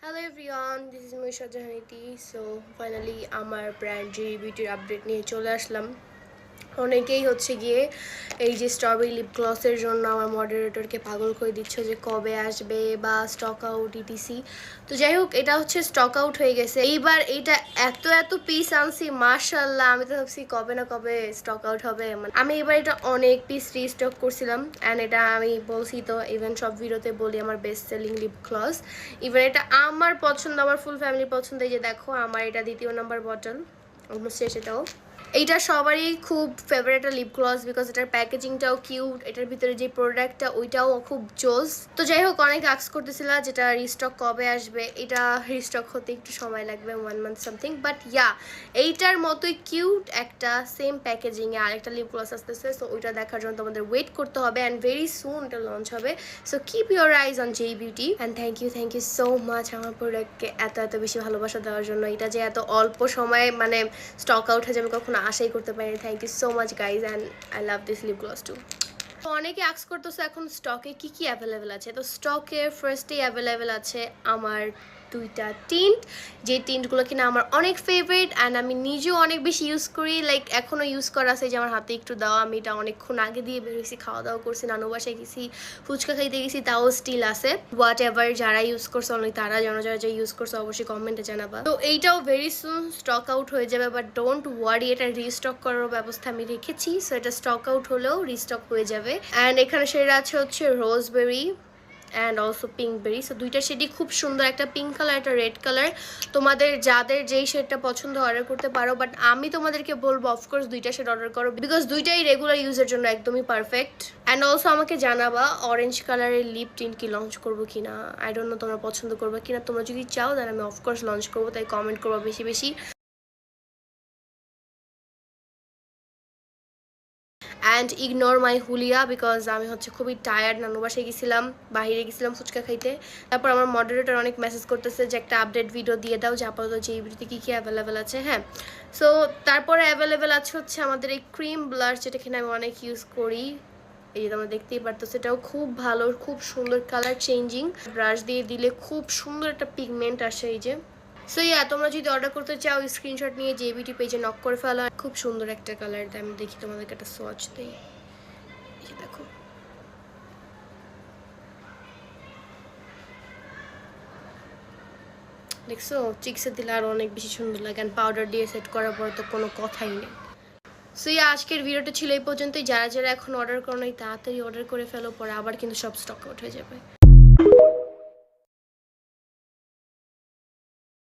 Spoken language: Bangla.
Hello everyone, this is Moisha Jahaniti. So finally আমার ব্র্যান্ড JBT আপডেট নিয়ে চলে আসলাম। অনেকেই হচ্ছে গিয়ে এই যে স্ট্রবেরি লিপ গ্লসের জন্য আমার মডারেটরকে পাগল করে দিচ্ছে যে কবে আসবে বা স্টক আউট ইটিসি। তো যাই হোক, এটা হচ্ছে স্টক আউট হয়ে গেছে। এইবার এটা এত পিস আনছি, মাশাআল্লাহ। আমি তো ভাবছি কবে না কবে স্টক আউট হবে। মানে আমি এবার এটা অনেক পিস রিস্টক করছিলাম অ্যান্ড এটা আমি বলছি তো, ইভেন সব ভিডিওতে বলি আমার best selling lip gloss. Even এটা আমার পছন্দ, আমার ফুল ফ্যামিলির পছন্দ। এই যে দেখো, আমার এটা দ্বিতীয় নাম্বার বটল, অলমোস্ট শেষ এটাও। এইটা সবারই খুব ফেভারিট একটা লিপ গ্লস, বিকজ এটার প্যাকেজিংটাও কিউট, এটার ভিতরে যে প্রোডাক্টটা ওইটাও খুব জোস। তো যাই হোক, অনেক আক্স করতেছিল যেটা রিস্টক কবে আসবে। এটা রিস্টক হতে একটু সময় লাগবে, 1 মান্থ সামথিং, বাট ইয়া এইটার মতোই কিউট একটা সেম প্যাকেজিংয়ে আরেকটা লিপ গ্লস আসতেছে। সো ওইটা দেখার জন্য তোমাদের ওয়েট করতে হবে অ্যান্ড ভেরি সুন এটা লঞ্চ হবে। So keep your eyes on J beauty and thank you so much আমার প্রোডাক্টকে এত বেশি ভালোবাসা দেওয়ার জন্য। এটা যে এত অল্প সময়ে মানে স্টক আউট হয়ে যাবে কখনো আশাই করতে পারিনি। Thank you so much guys and I love this lip gloss too. তো অনেকে আক্স করতেছে এখন স্টকে কি অ্যাভেলেবেল আছে। তো স্টকে ফার্স্টেই অ্যাভেলেবেল আছে আমার দুইটা টিন্ট, যে টিন্টগুলো কিনা আমার অনেক ফেভারিট অ্যান্ড আমি নিজেও অনেক বেশি ইউজ করি। লাইক এখনও ইউজ করা আছে, যে আমার হাতে একটু দেওয়া। আমি এটা অনেকক্ষণ আগে দিয়ে বেরোইছি, খাওয়া দাওয়া করছি, নানু বাসায় গেছি, ফুচকা খাইতে গেছি, তাও স্টিল আছে। হোয়াট এভার, যারা ইউজ করছে অনেক, তারা যারা ইউজ করছে অবশ্যই কমেন্টে জানাবা। তো এইটাও ভেরি সুন স্টক আউট হয়ে যাবে, বাট ডোন্ট ওয়ারি, এটা রিস্টক করার ব্যবস্থা আমি রেখেছি। সো এটা স্টক আউট হলেও রিস্টক হয়ে যাবে। অ্যান্ড এখানে সেটা আছে হচ্ছে রোজবেরি অ্যান্ড অলসো পিঙ্কবেরি। সো দুইটা শেডই খুব সুন্দর, একটা পিঙ্ক কালার, একটা রেড কালার। তোমাদের যাদের যেই শেডটা পছন্দ অর্ডার করতে পারো, বাট আমি তোমাদেরকে বলবো অফকোর্স দুইটা শেড অর্ডার করো, বিকজ দুইটাই রেগুলার ইউজের জন্য একদমই পারফেক্ট। অ্যান্ড অলসো আমাকে জানাবা অরেঞ্জ কালারের লিপ টিন্ট কি লঞ্চ করবো কিনা। আই ডোন্ট নো তোমরা পছন্দ করবে কিনা। তোমরা যদি চাও তাহলে আমি অফকোর্স লঞ্চ করবো, তাই কমেন্ট করবো বেশি বেশি। অ্যান্ড ইগনোর মাই হুলিয়া, বিকজ আমি হচ্ছে খুবই টায়ার্ড। নানু বাসায় গেছিলাম, বাইরে গেছিলাম ফুচকা খাইতে। তারপর আমার মডারেটর অনেক মেসেজ করতেছে যে একটা আপডেট ভিডিও দিয়ে দাও, যে আপাতত যে ভিডিওতে কী অ্যাভেলেবেল আছে। হ্যাঁ, সো তারপরে অ্যাভেলেবেল আছে হচ্ছে আমাদের এই ক্রিম ব্লাশ, যেটা কিনা আমি অনেক ইউজ করি। এই যে তোমরা দেখতেই পারতো, সেটাও খুব ভালো, খুব সুন্দর কালার চেঞ্জিং। ব্রাশ দিয়ে দিলে খুব সুন্দর একটা পিগমেন্ট আসে এই যে। সো ইয়া, তোমরা যদি অর্ডার করতে চাও স্ক্রিনশট নিয়ে জেবিটি পেজে নক করে ফেলো। খুব সুন্দর একটা কালার, আমি দেখি তোমাদেরকে একটা সোয়াচ দিই। এই দেখো, দেখছো চিক্সে দিলে আরও অনেক বেশি সুন্দর লাগে। অ্যান্ড পাউডার দিয়ে সেট করার পর তো কোনো কথাই নেই। সো ইয়া, আজকের ভিডিওটা ছিল এই পর্যন্তই। যারা এখন অর্ডার করো নাই তাড়াতাড়ি অর্ডার করে ফেলো, পরে আবার কিন্তু সব স্টক আউট হয়ে যাবে।